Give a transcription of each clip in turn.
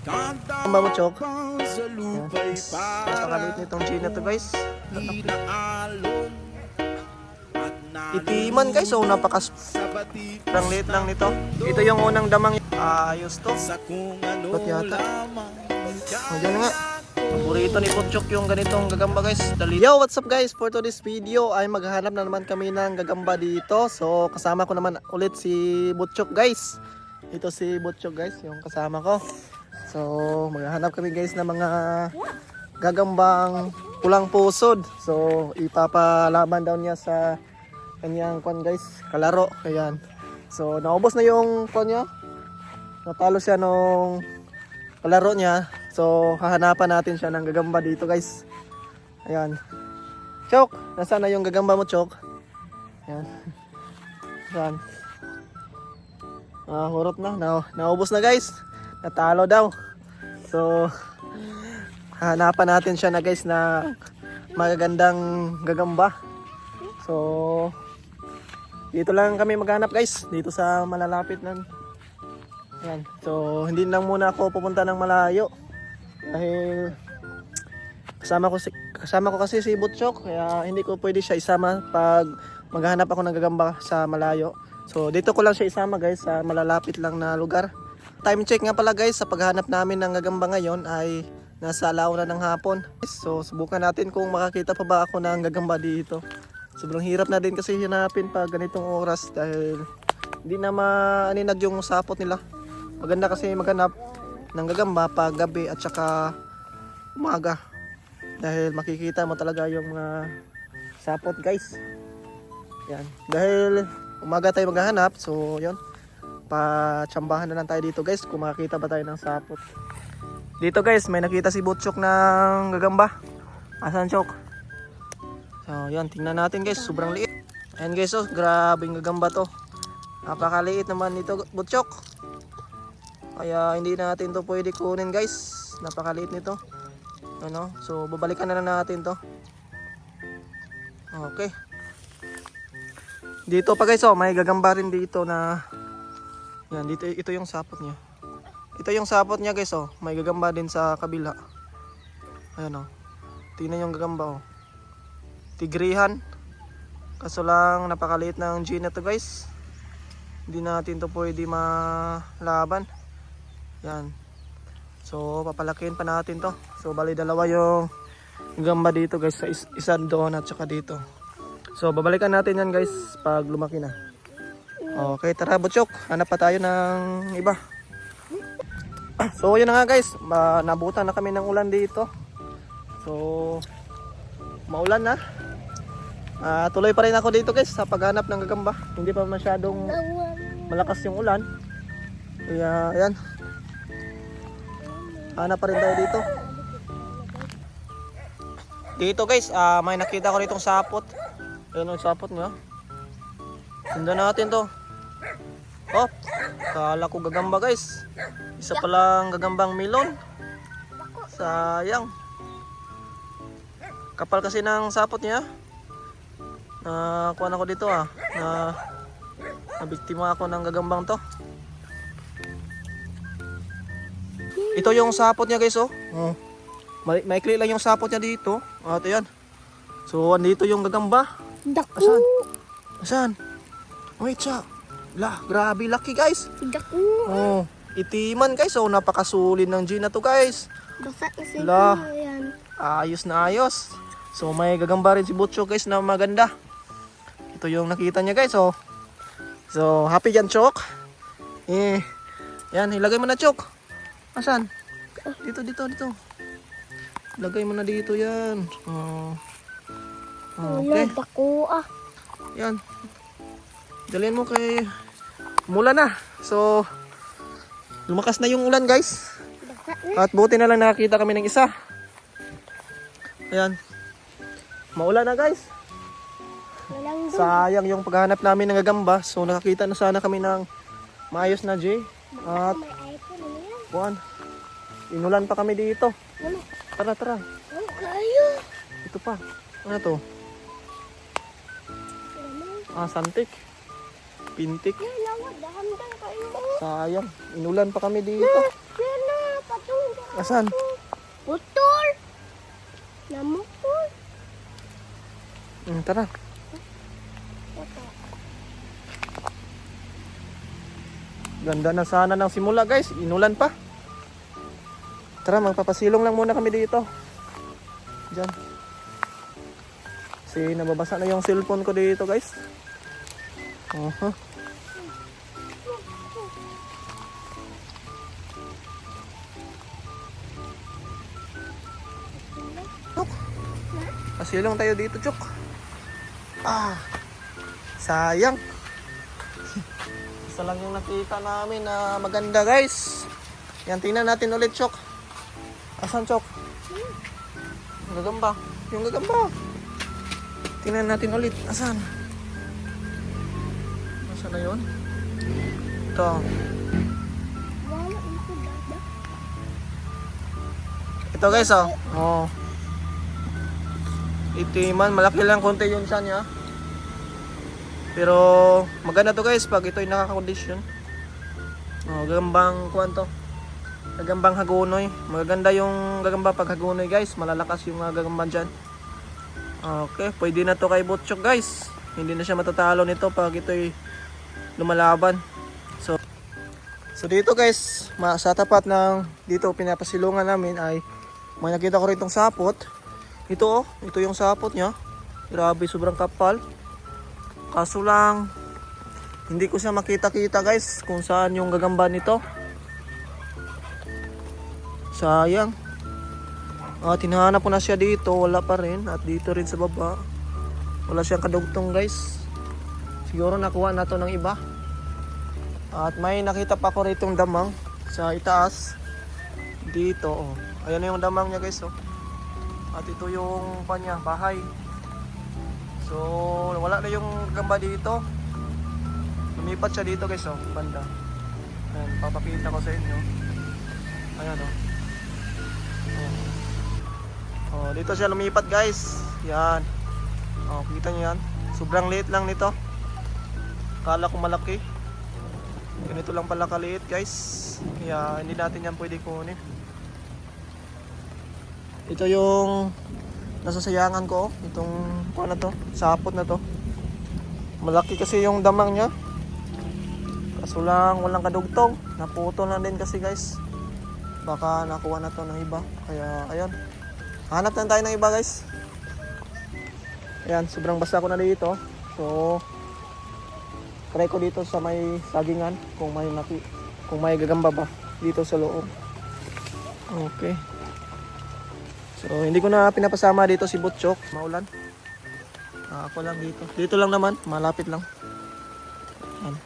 Ang bamuchok. Napakalit nitong G na to guys. Itiman guys, so napakasprang liit lang nito. Ito yung unang damang ayos to. Ba't yata? O dyan nga. Paborito ni Butchok yung ganitong gagamba guys. Yo, what's up guys? For today's video ay maghahanap na naman kami ng gagamba dito. So kasama ko naman ulit si Butchok guys. Ito si Butchok guys, yung kasama ko. So maghahanap kami guys ng mga gagambang pulang pusod. So ipapalaban daw niya sa kanyang kwan guys, kalaro. Ayan. So naubos na yung kwan niya. Natalo siya nung kalaro niya. So hahanapan natin siya ng gagamba dito guys. Ayan. Chok, nasaan na yung gagamba mo, Chok? Ayan. Saan? Hurot na. Naubos na guys. Natalo daw. So hahanapan natin siya na guys na magagandang gagamba. So dito lang kami maghanap guys. Dito sa malalapit ng yan. So hindi lang muna ako pupunta ng malayo. Dahil kasama ko kasi si Butchok, kaya hindi ko pwede siya isama pag maghahanap ako ng gagamba sa malayo. So dito ko lang siya isama guys sa malalapit lang na lugar. Time check nga pala guys, sa paghahanap namin ng gagamba ngayon ay nasa alauna ng hapon. So subukan natin kung makakita pa ba ako ng gagamba dito. Sobrang hirap na din kasi hanapin pag ganitong oras dahil hindi na maaninag yung sapot nila. Maganda kasi maghanap ng gagamba pag gabi at saka umaga. Dahil makikita mo talaga yung mga sapot guys. Yan. Dahil umaga tayo maghahanap, so yun. Patsambahan na lang tayo dito guys kung makakita ba tayo ng sapot. Dito guys, may nakita si Butchok ng gagamba. Asan, Chok? So yan, tingnan natin guys, sobrang liit. Ayan guys, oh, grabing gagamba to. Napakaliit naman nito, Butchok. Kaya hindi natin to pwede kunin guys. Napakaliit nito. Ano? So babalikan na lang natin to. Okay. Dito pa guys, oh, may gagamba rin dito na yan, dito ito yung sapot niya. Ito yung sapot niya guys, oh. May gagamba din sa kabila. Ayan, oh. Tingnan yung gagamba, oh. Tigrihan. Kaso lang napakaliit ng G na to guys. Hindi natin to pwede malaban. Yan. So papalakihin pa natin to. So bali dalawa yung gamba dito guys, sa isa doon at saka dito. So babalikan natin yan guys pag lumaki na. Okay, tara Butchok, hanap pa tayo ng iba. So yun na nga guys, nabutan na kami ng ulan dito. So maulan na. Tuloy pa rin ako dito guys sa paghanap ng gagamba. Hindi pa masyadong malakas yung ulan. Kaya ayan, hanap pa rin tayo dito. Dito guys, may nakita ko ditong sapot. Ayun yung sapot niya. Sundan natin to. Oh, kala ko gagamba guys. Isa palang gagambang melon. Sayang. Kapal kasi ng sapot niya. Kuha na ko dito nabiktima ako ng gagambang to. Ito yung sapot niya guys, oh. Maikli lang yung sapot niya dito. Ito yan. So andito yung gagamba. Daku. Asan? Wait siya. Grabe laki guys. Daku. Oh, itiman guys. So napakasulin ng G na to guys. Basta isipin La. mo yan. Ayos na ayos. So may gagamba rin si Butchok guys na maganda. Ito yung nakita niya guys, oh. So happy yan, Chok. Yan, ilagay mo na, Chok. Asan? Dito. Lagay mo na dito yan. Okay. Daku Yan. Dalhin mo kay mula na. So lumakas na yung ulan guys. At buti na lang nakakita kami ng isa. Ayan. Maulan na guys. Sayang yung paghahanap namin ng gagamba. So nakakita na sana kami ng maayos na J. At buwan, inulan pa kami dito. Tara. Kayo. Ito pa. Ano to? Santik. Pintik. Sayang, inulan pa kami dito. Yan na, pato. Asan? Putol. Namukol. Tara. Ganda na sana ng simula guys. Inulan pa. Tara, magpapasilong lang muna kami dito. Diyan. Kasi nababasa na yung cellphone ko dito guys. Pasilong tayo dito, Chok. Sayang. Isa lang yung nakita namin na maganda, guys. Yan, tingnan natin ulit, Chok. Asan, Chok? Yung gagamba. Yung gagamba. Tingnan natin ulit. Asan? Asan na yun? Ito. Wala ito dada. Ito, guys, oh. Oh. Itiman, malaki lang konti yung siya niya. Pero maganda to guys pag ito'y nakakondisyon. Oh, gagambang kuwan to. Gagambang hagunoy. Maganda yung gagamba pag hagunoy guys. Malalakas yung gagamba dyan. Okay, pwede na to kay Butchok guys. Hindi na siya matatalo nito pag ito'y lumalaban. So dito guys, sa tapat ng dito pinapasilungan namin ay may nakita ko rin itong sapot. Ito oh, ito yung sapot niya. Grabe, sobrang kapal. Kaso lang, hindi ko siya makita-kita guys kung saan yung gagamba nito. Sayang. Hinahanap ko na siya dito, wala pa rin. At dito rin sa baba. Wala siyang kadugtong guys. Siguro nakuha na to ng iba. At may nakita pa ko rito damang sa itaas. Dito oh. Ayan na yung damang niya guys oh. At ito yung kanya, bahay. So, wala na yung gamba dito. Lumipat siya dito guys, oh, banda. Ayan, papakita ko sa inyo. Ayan, oh. Oh, dito siya lumipat guys. Yan. Oh, kita niyo yan. Sobrang liit lang nito. Kala ko malaki. Ganito lang pala kaliit guys. Kaya hindi natin yan pwede kunin. Ito yung nasasayangan ko, itong ano to, sapot na to. Malaki kasi yung damang niya. Kaso lang walang kadugtong. Naputol na din kasi guys. Baka nakuha na to ng iba. Kaya ayun. Hanap na tayo ng iba guys. Ayan, sobrang basa ko na dito. So try ko dito sa may sagingan kung may gagamba ba dito sa loob. Okay. So, hindi ko na pinapasama dito si Butchok. Maulan. Ako lang dito. Dito lang naman. Malapit lang. Ayan.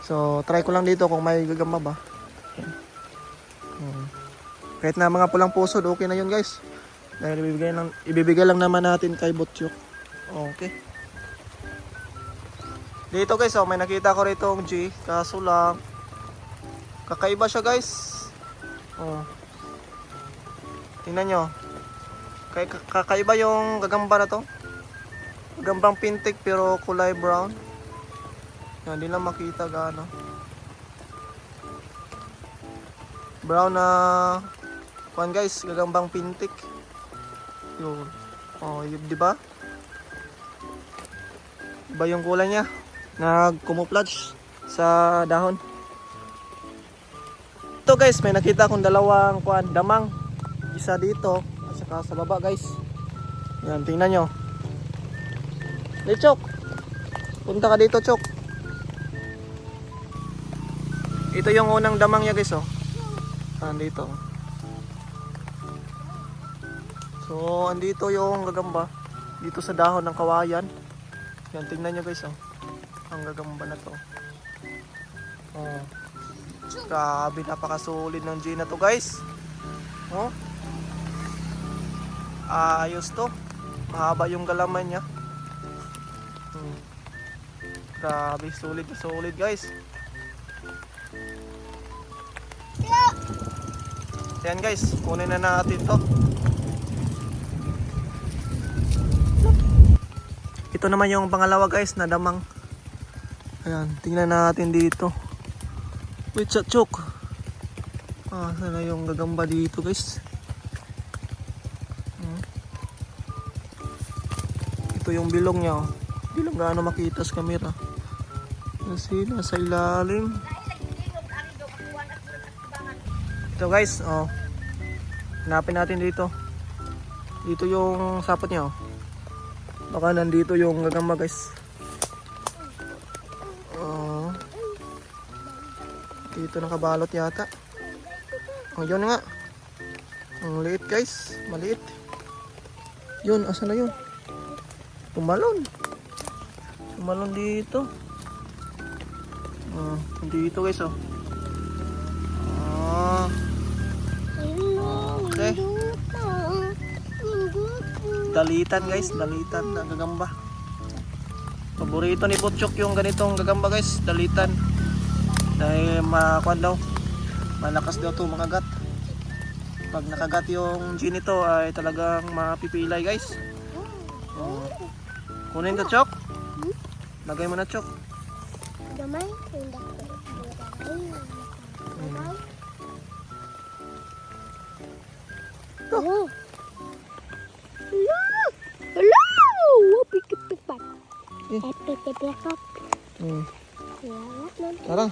So, try ko lang dito kung may gagamba ba. Kahit na mga pulang pusod, okay na yun guys. Dahil ibibigay lang naman natin kay Butchok. Okay. Dito guys, oh, may nakita ko rito ang G. Kaso lang, kakaiba siya guys. Oh. Tingnan nyo. Kakaiba yung gagamba na to. Gagambang pintik pero kulay brown. Yan, hindi lang makita gaano. Brown na kuan guys, gagambang pintik. Yun. Oh, yun, di ba? Iba yung kulay niya. Nag-camouflage sa dahon. Ito guys, may nakita akong dalawang kuan, damang. Isa dito at saka sa baba guys. Yan, tingnan nyo. Hey Chok, punta ka dito Chok. Ito yung unang damang niya guys oh. Andito. So andito yung gagamba. Dito sa dahon ng kawayan. Yan, tingnan nyo guys oh. Ang gagamba na to. Oh. Grabe, napakasulit ng G na to guys. Oh. Ayos to. Mahaba yung galaman niya. Grabe, solid na solid guys. Ayan guys, kunin na natin to. Ito naman yung pangalawa guys na damang. Ayan, tingnan natin dito. Wait, Chok. Sana yung gagamba dito guys. Ito yung bilong niya. Hindi lang gaano makita sa camera. Kasi nasa ilalim. Ito guys, hanapin natin dito. Dito yung sapot niya. Baka nandito yung gagamba guys. Dito nakabalot yata. Yun nga. Ang liit guys. Maliit. Yun, asa na yun? Tumalon. Tumalon dito. Dito guys Okay. Dalitan guys. Dalitan na gagamba. Paborito ni Butchok yung ganitong gagamba guys. Dalitan. Dahil makuan daw. Malakas daw to makagat. Pag nakagat yung G nito ay talagang mapipilay guys. Kunin to Chok. Lagay mo na Chok. Gamay. Hello. Hello. Hello. Pikit-pikit. Pikit-pikit. Tara.